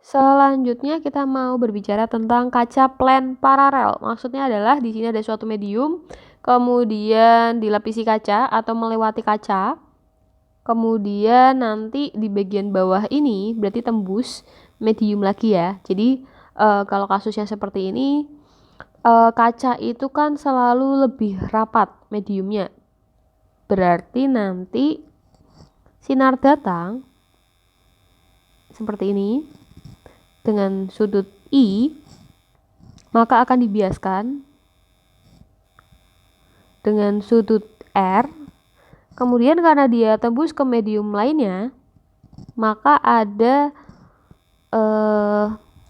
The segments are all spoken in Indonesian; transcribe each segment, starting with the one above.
Selanjutnya kita mau berbicara tentang kaca plan paralel. Maksudnya adalah di sini ada suatu medium, kemudian dilapisi kaca atau melewati kaca. Kemudian nanti di bagian bawah ini berarti tembus medium lagi ya. Jadi kalau kasusnya seperti ini, kaca itu kan selalu lebih rapat mediumnya. Berarti nanti sinar datang seperti ini dengan sudut I, maka akan dibiaskan dengan sudut R. Kemudian karena dia tembus ke medium lainnya, maka ada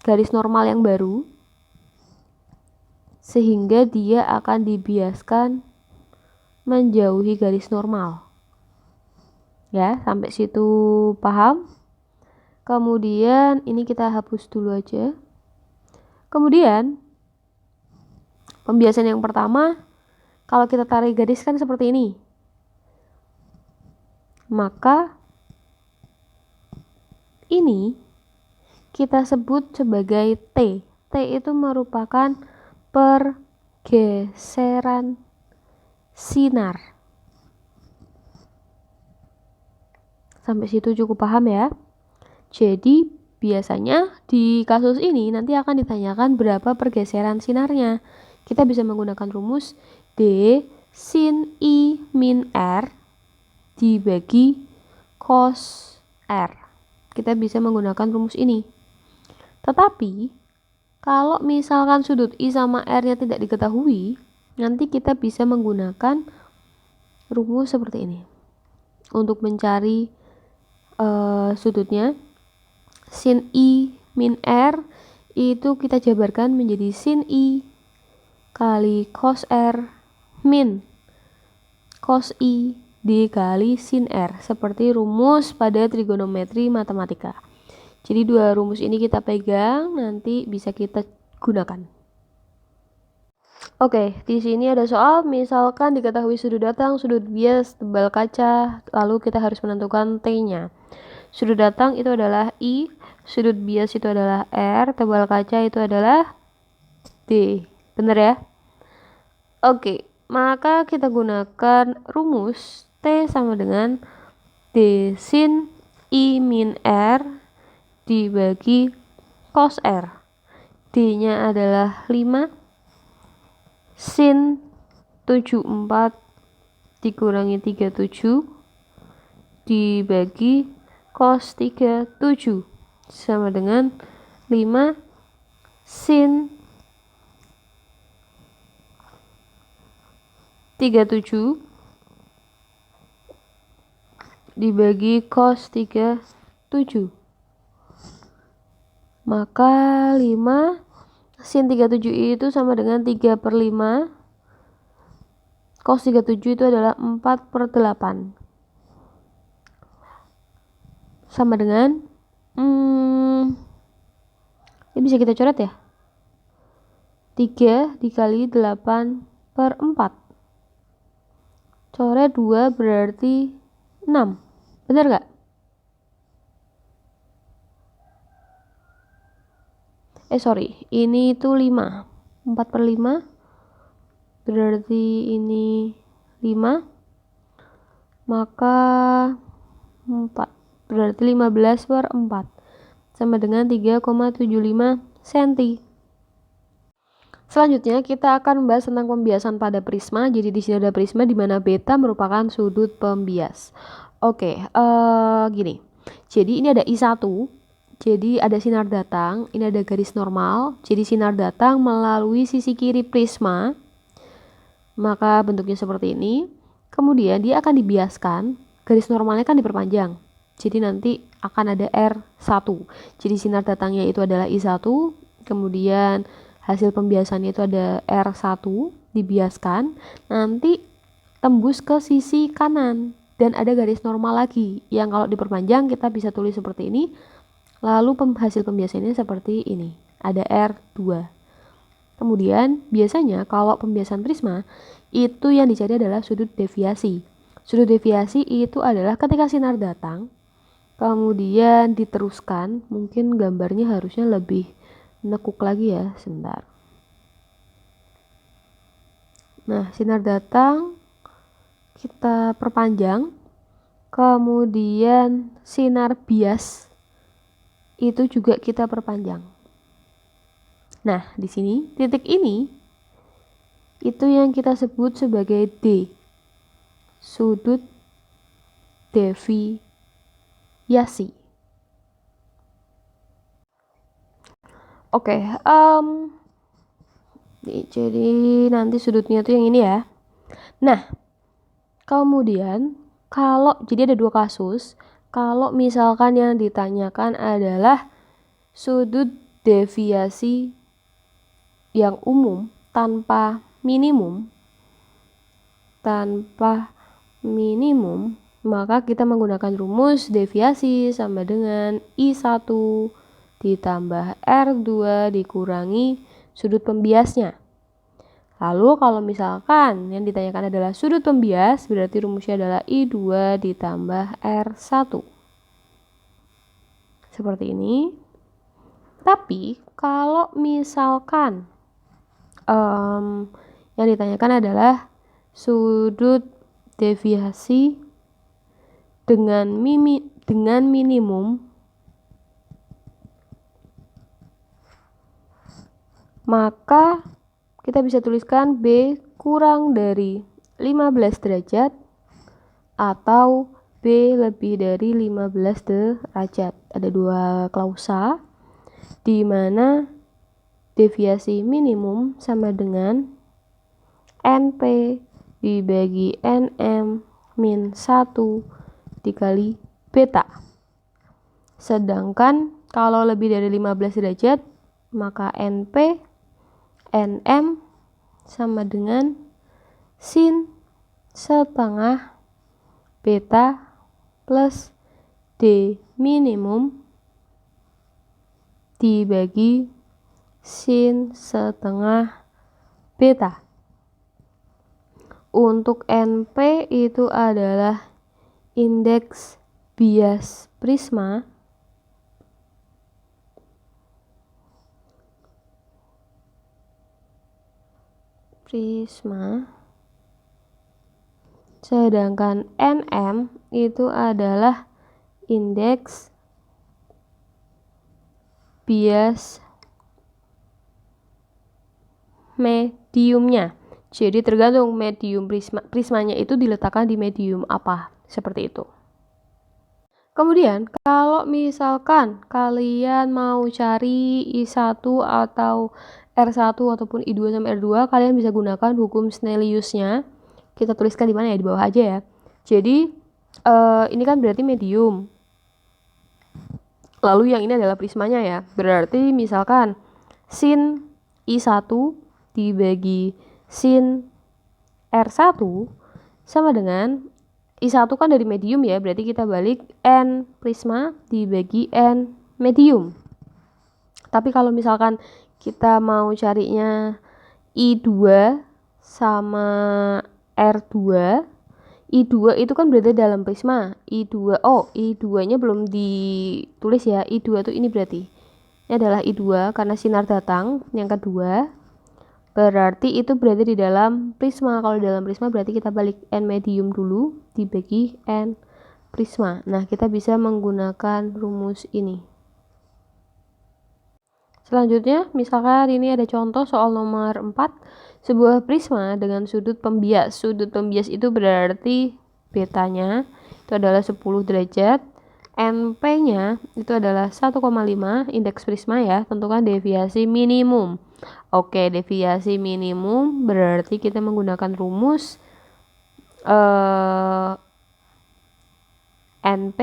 garis normal yang baru, sehingga dia akan dibiaskan menjauhi garis normal. Ya, sampai situ paham? Kemudian ini kita hapus dulu aja. Kemudian pembiasan yang pertama, kalau kita tarik garis kan seperti ini. Maka ini kita sebut sebagai T. T itu merupakan pergeseran sinar. Sampai situ cukup paham ya? Jadi biasanya di kasus ini nanti akan ditanyakan berapa pergeseran sinarnya. Kita bisa menggunakan rumus D sin I min R dibagi cos R. Kita bisa menggunakan rumus ini. Tetapi kalau misalkan sudut I sama R-nya tidak diketahui, nanti kita bisa menggunakan rumus seperti ini untuk mencari sudutnya. Sin I min R itu kita jabarkan menjadi sin I kali cos R min cos I dikali sin R, seperti rumus pada trigonometri matematika. Jadi dua rumus ini kita pegang, nanti bisa kita gunakan. Oke, di sini ada soal, misalkan diketahui sudut datang, sudut bias, tebal kaca, lalu kita harus menentukan T-nya. Sudut datang itu adalah I, sudut bias itu adalah R, tebal kaca itu adalah D. Bener ya? Oke, maka kita gunakan rumus T sama dengan D sin I min R dibagi cos R. D-nya adalah 5 sin 74 dikurangi 37 dibagi cos 37 sama dengan 5 sin 37 dibagi cos 37. Maka 5 sin 37 itu sama dengan 3/5. Cos 37 itu adalah 4/8. Sama dengan ini bisa kita coret ya, 3 dikali 8/4. Coret 2 berarti 6. Benar gak? Ini itu 5. 4/5 berarti ini 5. Maka 4 berarti 15/4 sama dengan 3,75 cm. Selanjutnya kita akan membahas tentang pembiasan pada prisma. Jadi di sini ada prisma di mana beta merupakan sudut pembias. Oke, gini. Jadi ini ada I1. Jadi ada sinar datang, ini ada garis normal. Jadi sinar datang melalui sisi kiri prisma. Maka bentuknya seperti ini. Kemudian dia akan dibiaskan, garis normalnya kan diperpanjang. Jadi nanti akan ada R1. Jadi sinar datangnya itu adalah I1, kemudian hasil pembiasannya itu ada R1 dibiaskan, nanti tembus ke sisi kanan dan ada garis normal lagi yang kalau diperpanjang kita bisa tulis seperti ini. Lalu hasil pembiasannya seperti ini, ada R2. Kemudian biasanya kalau pembiasan prisma itu yang dicari adalah sudut deviasi. Sudut deviasi itu adalah ketika sinar datang kemudian diteruskan. Mungkin gambarnya harusnya lebih nekuk lagi ya, sebentar. Nah, sinar datang kita perpanjang, kemudian sinar bias itu juga kita perpanjang. Nah, di sini titik ini itu yang kita sebut sebagai D, sudut deviasi. Oke, jadi nanti sudutnya tuh yang ini ya. Nah, kemudian kalau jadi ada dua kasus, kalau misalkan yang ditanyakan adalah sudut deviasi yang umum tanpa minimum, maka kita menggunakan rumus deviasi sama dengan I1 ditambah R2 dikurangi sudut pembiasnya. Lalu kalau misalkan yang ditanyakan adalah sudut pembias, berarti rumusnya adalah I2 ditambah R1. Seperti ini. Tapi kalau misalkan yang ditanyakan adalah sudut deviasi dengan minimum, maka kita bisa tuliskan B kurang dari 15 derajat atau B lebih dari 15 derajat. Ada dua klausa di mana deviasi minimum sama dengan NP dibagi NM min 1 dikali beta. Sedangkan kalau lebih dari 15 derajat, maka NP, NM sama dengan sin setengah beta plus D minimum dibagi sin setengah beta. Untuk NP itu adalah indeks bias prisma. Sedangkan NM itu adalah indeks bias mediumnya. Jadi tergantung medium prismanya itu diletakkan di medium apa, seperti itu. Kemudian kalau misalkan kalian mau cari I1 atau R1 ataupun I2 sampai R2, kalian bisa gunakan hukum Snelliusnya. Kita tuliskan di mana ya, di bawah aja ya. Jadi ini kan berarti medium. Lalu yang ini adalah prismanya ya. Berarti misalkan sin I1 dibagi sin R1 sama dengan I1 kan dari medium ya, berarti kita balik N prisma dibagi N medium. Tapi kalau misalkan kita mau carinya I2 sama R2, I2 itu kan berada dalam prisma. I2-nya belum ditulis ya. I2 itu ini berarti. Ini adalah I2 karena sinar datang yang kedua. Berarti itu berada di dalam prisma. Kalau di dalam prisma berarti kita balik N medium dulu dibagi N prisma. Nah, kita bisa menggunakan rumus ini. Selanjutnya, misalkan ini ada contoh soal nomor 4. Sebuah prisma dengan sudut pembias. Sudut pembias itu berarti betanya itu adalah 10 derajat. NP-nya itu adalah 1,5, indeks prisma ya, tentukan deviasi minimum. Oke, deviasi minimum berarti kita menggunakan rumus NP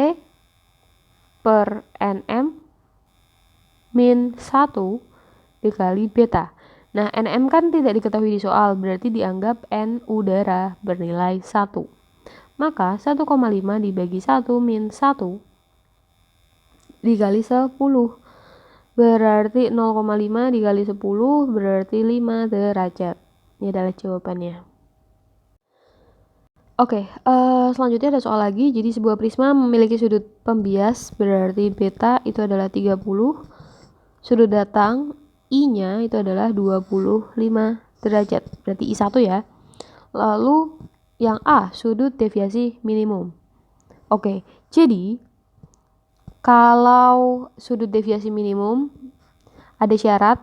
per NM min 1 dikali beta. Nah, NM kan tidak diketahui di soal, berarti dianggap N udara bernilai 1. Maka 1,5 dibagi 1 min 1 dikali 10. Berarti 0,5 dikali 10 berarti 5 derajat. Ini adalah jawabannya. Oke, selanjutnya ada soal lagi. Jadi sebuah prisma memiliki sudut pembias berarti beta itu adalah 30. Sudut datang I-nya itu adalah 25 derajat. Berarti I1 ya. Lalu yang A, sudut deviasi minimum. Oke, jadi kalau sudut deviasi minimum ada syarat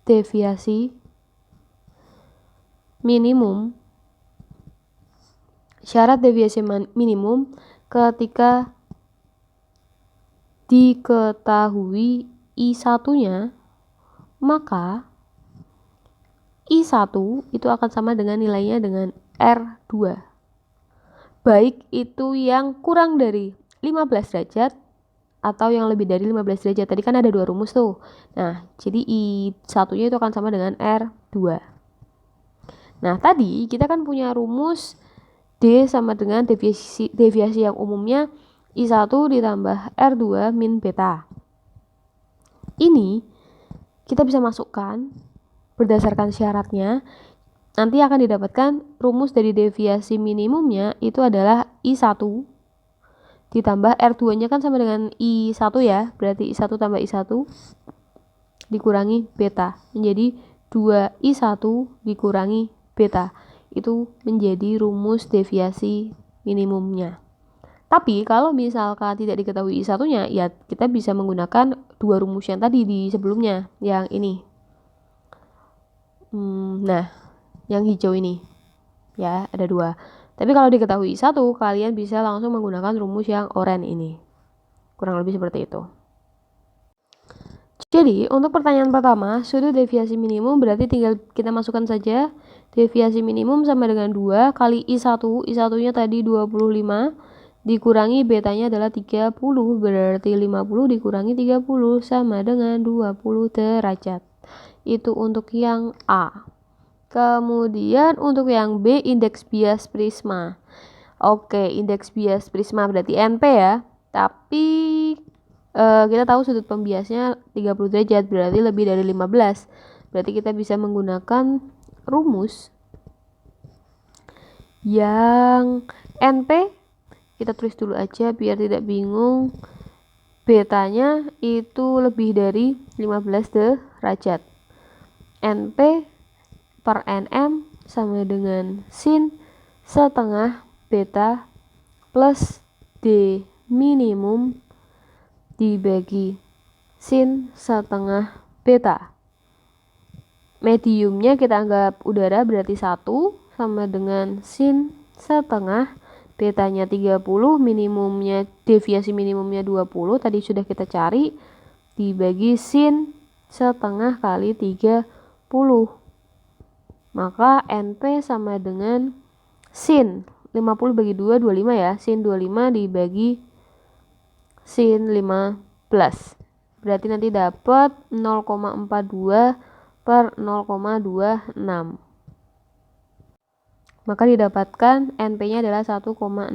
deviasi minimum. Syarat deviasi minimum ketika diketahui I1-nya, maka I1 itu akan sama dengan nilainya dengan R2. Baik itu yang kurang dari 15 derajat atau yang lebih dari 15 derajat. Tadi kan ada dua rumus tuh. Nah, jadi I1-nya itu akan sama dengan R2. Nah, tadi kita kan punya rumus D sama dengan deviasi yang umumnya I1 ditambah R2 min beta. Ini kita bisa masukkan berdasarkan syaratnya. Nanti akan didapatkan rumus dari deviasi minimumnya itu adalah I1 ditambah R2-nya kan sama dengan I1 ya. Berarti I1 tambah I1 dikurangi beta. Menjadi 2I1 dikurangi beta. Itu menjadi rumus deviasi minimumnya. Tapi kalau misalkan tidak diketahui I1-nya, ya kita bisa menggunakan dua rumus yang tadi di sebelumnya, yang ini. Nah, yang hijau ini. Ya, ada dua. Tapi kalau diketahui I1, kalian bisa langsung menggunakan rumus yang oranye ini. Kurang lebih seperti itu. Jadi, untuk pertanyaan pertama, sudut deviasi minimum berarti tinggal kita masukkan saja. Deviasi minimum sama dengan 2 kali I1. I1-nya tadi 25. Dikurangi betanya adalah 30. Berarti 50 dikurangi 30 sama dengan 20 derajat. Itu untuk yang A. Kemudian untuk yang B, indeks bias prisma. Oke, indeks bias prisma berarti NP ya. Tapi kita tahu sudut pembiasnya 30 derajat, berarti lebih dari 15. Berarti kita bisa menggunakan rumus yang NP. Kita tulis dulu aja biar tidak bingung. Betanya itu lebih dari 15 derajat. NP per NM sama dengan sin setengah beta plus D minimum dibagi sin setengah beta. Mediumnya kita anggap udara berarti 1 sama dengan sin setengah betanya 30, minimumnya deviasi minimumnya 20 tadi sudah kita cari, dibagi sin setengah kali 30. Maka NP sama dengan sin 50 bagi 2, 25 ya. Sin 25 dibagi sin 15. Berarti nanti dapat 0,42 per 0,26. Maka didapatkan NP-nya adalah 1,62.